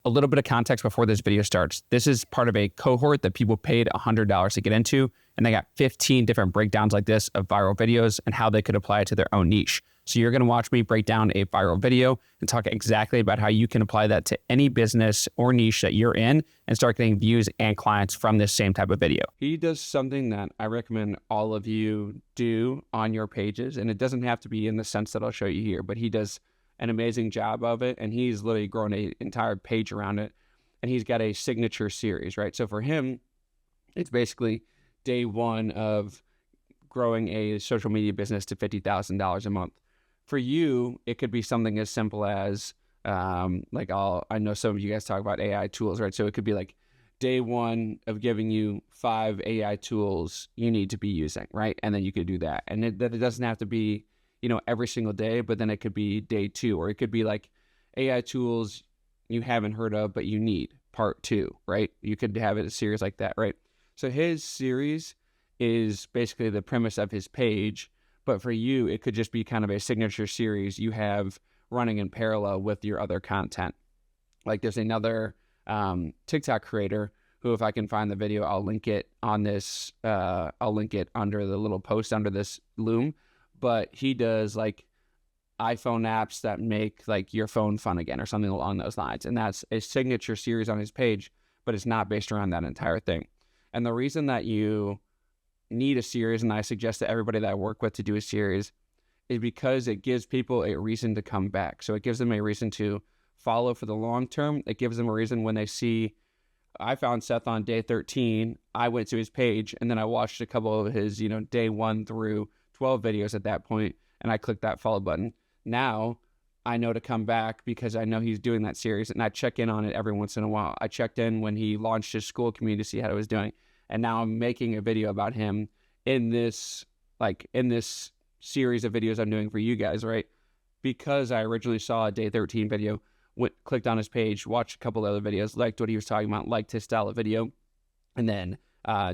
a little bit of context before this video starts. This is part of a cohort that people paid $100 to get into, and they got 15 different breakdowns like this of viral videos and how they could apply it to their own niche. So you're going to watch me break down a viral video and talk exactly about how you can apply that to any business or niche that you're in and start getting views and clients from this same type of video. He does something that I recommend all of you do on your pages, and it doesn't have to be in the sense that I'll show you here, but he does an amazing job of it, and he's literally grown an entire page around it, and he's got a signature series, right? So for him, it's basically day one of growing a social media business to $50,000 a month. For you, it could be something as simple as I know some of you guys talk about AI tools, right? So it could be like day one of giving you 5 AI tools you need to be using, right? And then you could do that. And it doesn't have to be, every single day, but then it could be day 2, or it could be like AI tools you haven't heard of, but you need part 2, right? You could have it a series like that, right? So his series is basically the premise of his page, but for you, it could just be kind of a signature series you have running in parallel with your other content. Like there's another TikTok creator who, if I can find the video, I'll link it on this, I'll link it under the little post under this loom. But he does like iPhone apps that make like your phone fun again or something along those lines. And that's a signature series on his page, but it's not based around that entire thing. And the reason that you need a series, and I suggest to everybody that I work with to do a series, is because it gives people a reason to come back. So it gives them a reason to follow for the long term. It gives them a reason when they see, I found Seth on day 13, I went to his page, and then I watched a couple of his, day 1 through 12 videos at that point, and I clicked that follow button. Now I know to come back because I know he's doing that series, and I check in on it every once in a while. I checked in when he launched his school community to see how it was doing, and now I'm making a video about him in this series of videos I'm doing for you guys, right? Because I originally saw a day 13 video, clicked on his page, watched a couple other videos, liked what he was talking about, liked his style of video, and then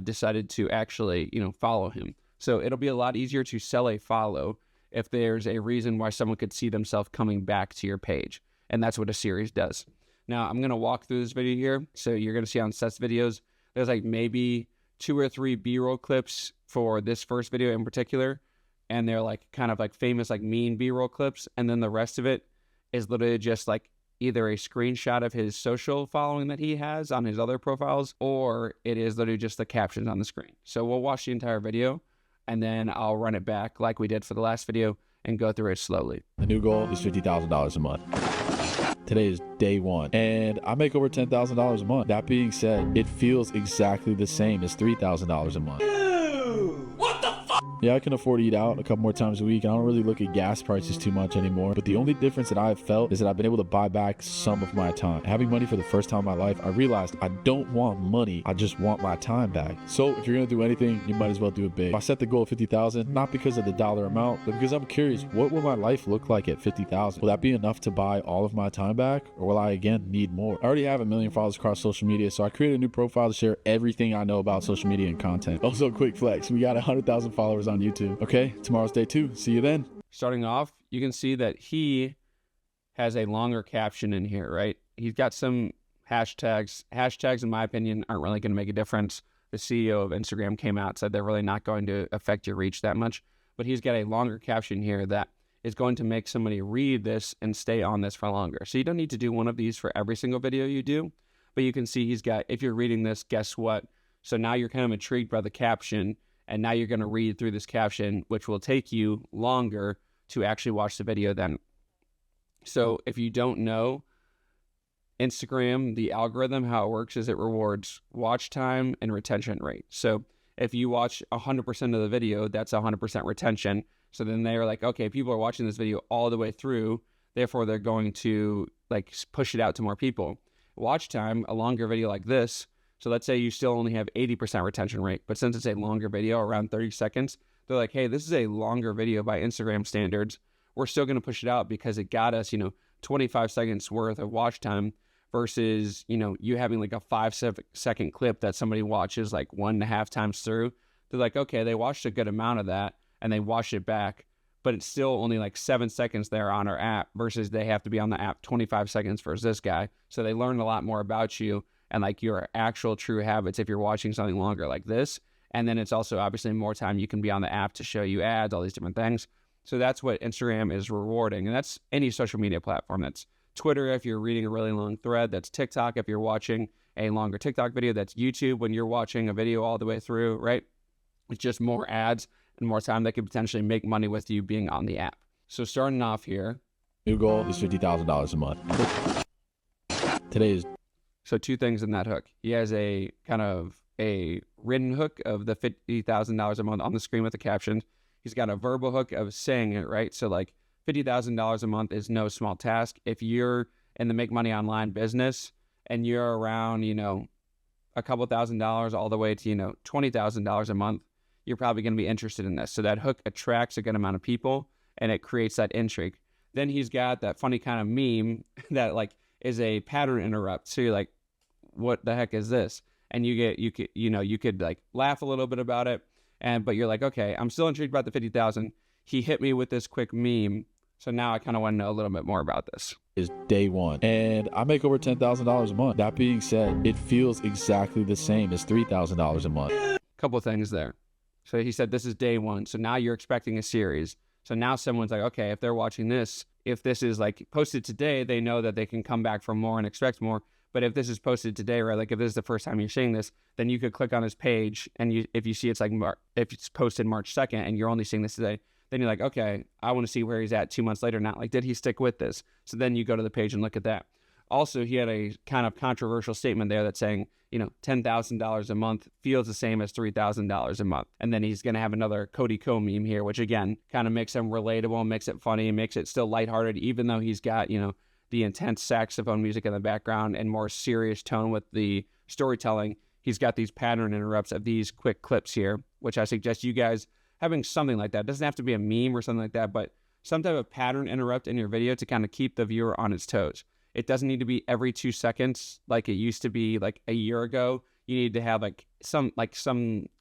decided to actually, follow him. So it'll be a lot easier to sell a follow if there's a reason why someone could see themselves coming back to your page. And that's what a series does. Now, I'm going to walk through this video here. So you're going to see on Seth's videos, there's like maybe 2 or 3 B-roll clips for this first video in particular. And they're like kind of like famous, like mean B-roll clips. And then the rest of it is literally just like either a screenshot of his social following that he has on his other profiles, or it is literally just the captions on the screen. So we'll watch the entire video, and then I'll run it back like we did for the last video and go through it slowly. The new goal is $50,000 a month. Today is day 1, and I make over $10,000 a month. That being said, it feels exactly the same as $3,000 a month. What the fuck? Yeah, I can afford to eat out a couple more times a week, and I don't really look at gas prices too much anymore. But the only difference that I've felt is that I've been able to buy back some of my time. Having money for the first time in my life, I realized I don't want money, I just want my time back. So if you're gonna do anything, you might as well do it big. I set the goal of $50,000, not because of the dollar amount, but because I'm curious, what will my life look like at $50,000? Will that be enough to buy all of my time back, or will I again need more? I already have 1 million followers across social media, so I created a new profile to share everything I know about social media and content. Also, quick flex, we got 100,000 followers on YouTube. Okay, tomorrow's day 2. See you then. Starting off, you can see that he has a longer caption in here, right? He's got some hashtags. Hashtags, in my opinion, aren't really going to make a difference. The CEO of Instagram came out, said they're really not going to affect your reach that much. But he's got a longer caption here that is going to make somebody read this and stay on this for longer. So you don't need to do one of these for every single video you do. But you can see he's got, if you're reading this, guess what? So now you're kind of intrigued by the caption, and now you're going to read through this caption, which will take you longer to actually watch the video then. So if you don't know, Instagram, the algorithm, how it works is it rewards watch time and retention rate. So if you watch 100% of the video, that's 100% retention. So then they're like, okay, people are watching this video all the way through, therefore they're going to like push it out to more people. Watch time, a longer video like this, so let's say you still only have 80% retention rate, but since it's a longer video, around 30 seconds, they're like, hey, this is a longer video by Instagram standards. We're still going to push it out because it got us, 25 seconds worth of watch time versus, you having like a 5-second clip that somebody watches like 1.5 times through. They're like, okay, they watched a good amount of that and they watched it back, but it's still only like 7 seconds there on our app versus they have to be on the app 25 seconds versus this guy. So they learn a lot more about you and like your actual true habits if you're watching something longer like this. And then it's also obviously more time you can be on the app to show you ads, all these different things. So that's what Instagram is rewarding. And that's any social media platform. That's Twitter if you're reading a really long thread. That's TikTok if you're watching a longer TikTok video. That's YouTube when you're watching a video all the way through, right? It's just more ads and more time that could potentially make money with you being on the app. So starting off here. New goal is $50,000 a month. Today is... So two things in that hook. He has a kind of a written hook of the $50,000 a month on the screen with the captions. He's got a verbal hook of saying it, right? So like $50,000 a month is no small task. If you're in the make money online business and you're around, a couple $1,000s all the way to, $20,000 a month, you're probably going to be interested in this. So that hook attracts a good amount of people and it creates that intrigue. Then he's got that funny kind of meme that like is a pattern interrupt. So you're like, what the heck is this? And you could like laugh a little bit about it. But you're like, okay, I'm still intrigued about the 50,000. He hit me with this quick meme. So now I kind of want to know a little bit more about this. Is day one. And I make over $10,000 a month. That being said, it feels exactly the same as $3,000 a month. Couple things there. So he said, this is day one. So now you're expecting a series. So now someone's like, okay, if they're watching this, if this is like posted today, they know that they can come back for more and expect more. But if this is posted today, right, like if this is the first time you're seeing this, then you could click on his page and if you see it's like, if it's posted March 2nd and you're only seeing this today, then you're like, okay, I want to see where he's at 2 months later. Not like, did he stick with this? So then you go to the page and look at that. Also, he had a kind of controversial statement there that's saying, $10,000 a month feels the same as $3,000 a month. And then he's going to have another Cody Co meme here, which again, kind of makes him relatable, makes it funny, makes it still lighthearted, even though he's got, the intense saxophone music in the background and more serious tone with the storytelling. He's got these pattern interrupts of these quick clips here, which I suggest you guys having something like that. It doesn't have to be a meme or something like that, but some type of pattern interrupt in your video to kind of keep the viewer on its toes. It doesn't need to be every 2 seconds like it used to be like a year ago. You need to have some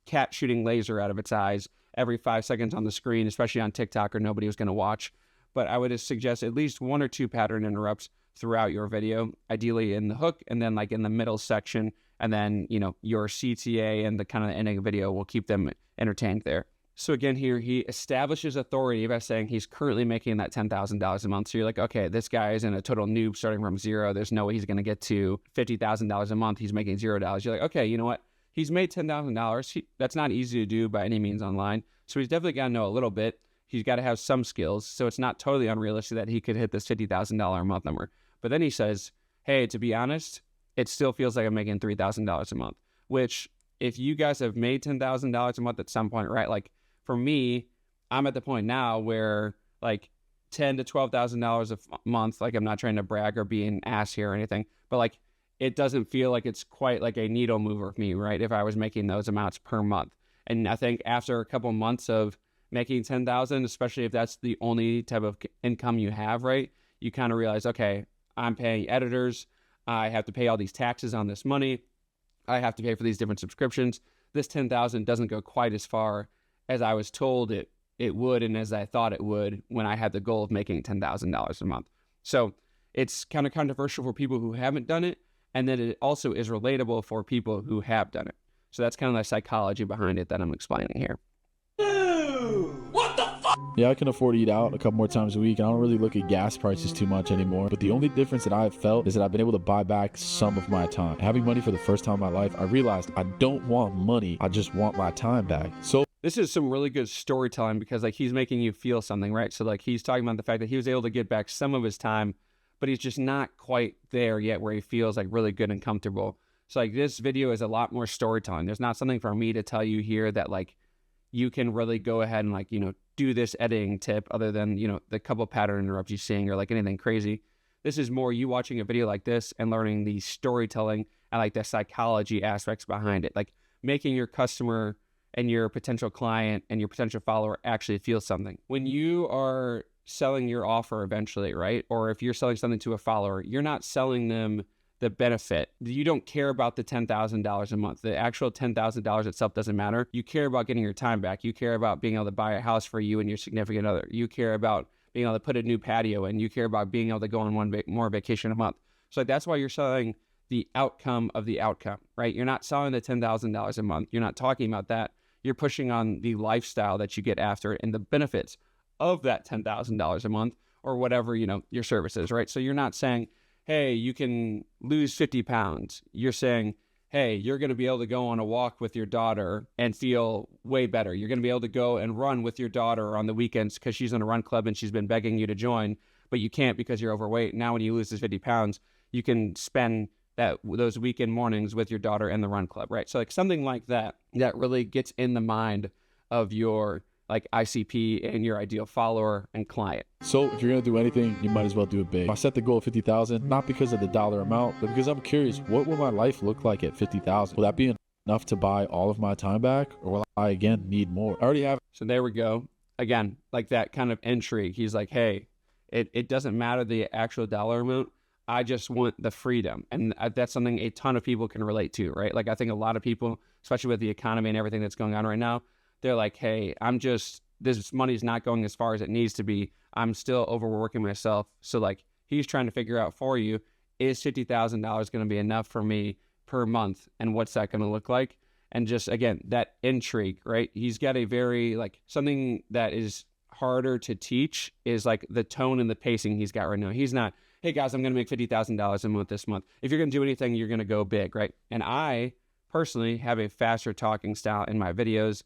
cat shooting laser out of its eyes every 5 seconds on the screen, especially on TikTok or nobody was going to watch. But I would just suggest at least 1 or 2 pattern interrupts throughout your video, ideally in the hook and then like in the middle section. And then, your CTA and the kind of the ending video will keep them entertained there. So again, here he establishes authority by saying he's currently making that $10,000 a month. So you're like, okay, this guy isn't a total noob starting from zero. There's no way he's going to get to $50,000 a month. He's making $0. You're like, okay, you know what? He's made $10,000. That's not easy to do by any means online. So he's definitely got to know a little bit. He's got to have some skills. So it's not totally unrealistic that he could hit this $50,000 a month number. But then he says, hey, to be honest, it still feels like I'm making $3,000 a month, which if you guys have made $10,000 a month at some point, right? Like for me, I'm at the point now where like $10,000 to $12,000 a month, like I'm not trying to brag or be an ass here or anything, but like it doesn't feel like it's quite like a needle mover for me, right? If I was making those amounts per month. And I think after a couple months of making 10,000, especially if that's the only type of income you have, right? You kind of realize, okay, I'm paying editors. I have to pay all these taxes on this money. I have to pay for these different subscriptions. This 10,000 doesn't go quite as far as I was told it would and as I thought it would when I had the goal of making $10,000 a month. So it's kind of controversial for people who haven't done it. And then it also is relatable for people who have done it. So that's kind of the psychology behind it that I'm explaining here. What the fuck? Yeah, I can afford to eat out a couple more times a week, and I don't really look at gas prices too much anymore. But the only difference that I've felt is that I've been able to buy back some of my time. Having money for the first time in my life, I realized I don't want money. I just want my time back. So this is some really good storytelling because like he's making you feel something, right? So like he's talking about the fact that he was able to get back some of his time, but he's just not quite there yet where he feels like really good and comfortable. So like this video is a lot more storytelling. There's not something for me to tell you here that like you can really go ahead and like, do this editing tip other than, the couple pattern interrupts you're seeing or like anything crazy. This is more you watching a video like this and learning the storytelling and like the psychology aspects behind it, like making your customer and your potential client and your potential follower actually feel something. When you are selling your offer eventually, right? Or if you're selling something to a follower, you're not selling them the benefit. You don't care about the $10,000 a month. The actual $10,000 itself doesn't matter. You care about getting your time back. You care about being able to buy a house for you and your significant other. You care about being able to put a new patio in. You care about being able to go on one more vacation a month. So that's why you're selling the outcome of the outcome, right? You're not selling the $10,000 a month. You're not talking about that. You're pushing on the lifestyle that you get after and the benefits of that $10,000 a month or whatever, your service is, right? So you're not saying, hey, you can lose 50 pounds. You're saying, hey, you're going to be able to go on a walk with your daughter and feel way better. You're going to be able to go and run with your daughter on the weekends because she's in a run club and she's been begging you to join, but you can't because you're overweight. Now when you lose this 50 pounds, you can spend those weekend mornings with your daughter in the run club, right? So like something like that really gets in the mind of your like ICP and your ideal follower and client. So if you're going to do anything, you might as well do it big. I set the goal of 50,000, not because of the dollar amount, but because I'm curious, what will my life look like at 50,000? Will that be enough to buy all of my time back? Or will I again need more? I already have. So there we go. Again, like that kind of intrigue. He's like, hey, it doesn't matter the actual dollar amount. I just want the freedom. And that's something a ton of people can relate to, right? Like I think a lot of people, especially with the economy and everything that's going on right now, they're like, hey, this money's not going as far as it needs to be. I'm still overworking myself. So like he's trying to figure out for you, is $50,000 going to be enough for me per month? And what's that going to look like? And just, again, that intrigue, right? He's got a very like something that is harder to teach is like the tone and the pacing he's got right now. He's not, hey guys, I'm going to make $50,000 a month this month. If you're going to do anything, you're going to go big, right? And I personally have a faster talking style in my videos.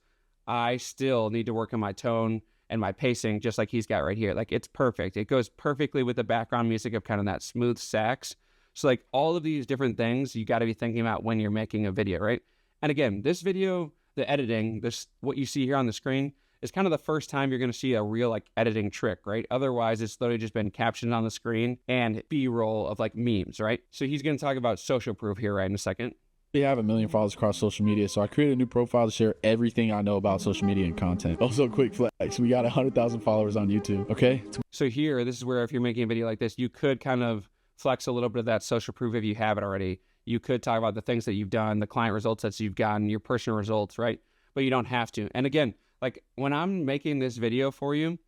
I still need to work on my tone and my pacing, just like he's got right here. Like it's perfect. It goes perfectly with the background music of kind of that smooth sax. So like all of these different things you got to be thinking about when you're making a video, right? And again, this video, the editing, what you see here on the screen is kind of the first time you're going to see a real like editing trick, right? Otherwise, it's literally just been captioned on the screen and B-roll of like memes, right? So he's going to talk about social proof here right in a second. I have 1 million followers across social media, so I created a new profile to share everything I know about social media and content. Also, quick flex, we got 100,000 followers on YouTube, okay? So here, this is where if you're making a video like this, you could kind of flex a little bit of that social proof if you have it already. You could talk about the things that you've done, the client results that you've gotten, your personal results, right? But you don't have to. And again, like when I'm making this video for you,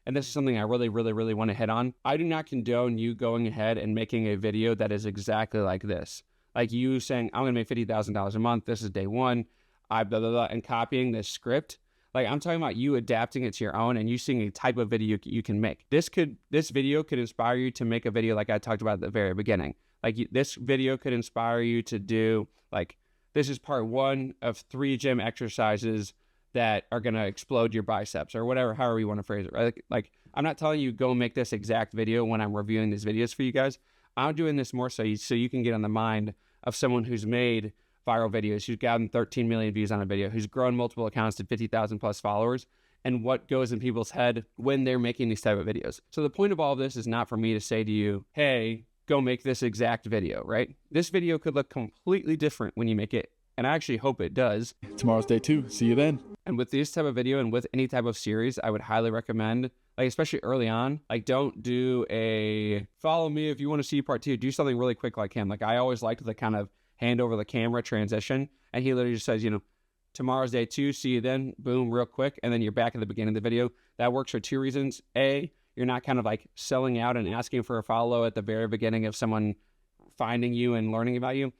and this is something I really, really, really want to hit on, I do not condone you going ahead and making a video that is exactly like this. Like you saying, I'm going to make $50,000 a month. This is day one. I blah, blah, blah, and copying this script. Like I'm talking about you adapting it to your own and you seeing a type of video you can make. This video could inspire you to make a video like I talked about at the very beginning. Like this video could inspire you to do like, this is part 1 of 3 gym exercises that are going to explode your biceps or whatever, however you want to phrase it, right? Like I'm not telling you go make this exact video when I'm reviewing these videos for you guys. I'm doing this more so you can get on the mind of someone who's made viral videos, who's gotten 13 million views on a video, who's grown multiple accounts to 50,000 plus followers, and what goes in people's head when they're making these type of videos. So the point of all of this is not for me to say to you, hey, go make this exact video, right? This video could look completely different when you make it, and I actually hope it does. Tomorrow's day 2. See you then. And with this type of video and with any type of series, I would highly recommend, like especially early on, like don't do a follow me if you want to see part 2. Do something really quick like him. Like I always liked the kind of hand over the camera transition. And he literally just says, tomorrow's day 2, see you then, boom, real quick. And then you're back at the beginning of the video. That works for 2 reasons. A, you're not kind of like selling out and asking for a follow at the very beginning of someone finding you and learning about you.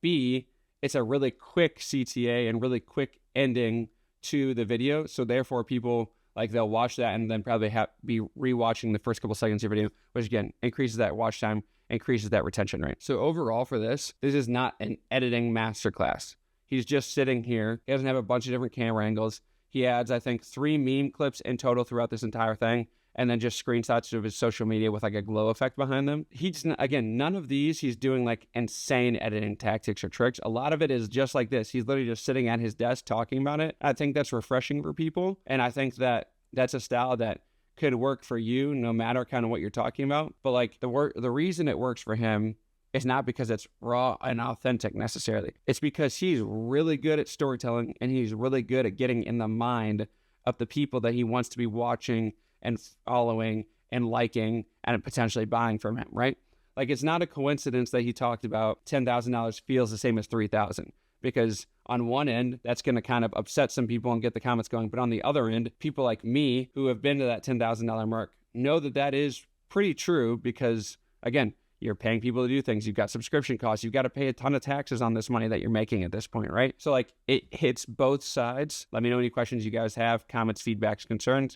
B, it's a really quick CTA and really quick ending to the video. So therefore people like they'll watch that and then probably be rewatching the first couple seconds of your video, which again, increases that watch time, increases that retention rate. So overall for this is not an editing masterclass. He's just sitting here. He doesn't have a bunch of different camera angles. He adds, I think, 3 meme clips in total throughout this entire thing. And then just screenshots of his social media with like a glow effect behind them. He's, again, none of these he's doing like insane editing tactics or tricks. A lot of it is just like this. He's literally just sitting at his desk talking about it. I think that's refreshing for people. And I think that that's a style that could work for you no matter kind of what you're talking about. But like the reason it works for him is not because it's raw and authentic necessarily. It's because he's really good at storytelling and he's really good at getting in the mind of the people that he wants to be watching and following and liking and potentially buying from him, right? Like, it's not a coincidence that he talked about $10,000 feels the same as 3,000, because on one end, that's going to kind of upset some people and get the comments going. But on the other end, people like me who have been to that $10,000 mark know that that is pretty true, because again, you're paying people to do things. You've got subscription costs. You've got to pay a ton of taxes on this money that you're making at this point, right? So like, it hits both sides. Let me know any questions you guys have, comments, feedbacks, concerns.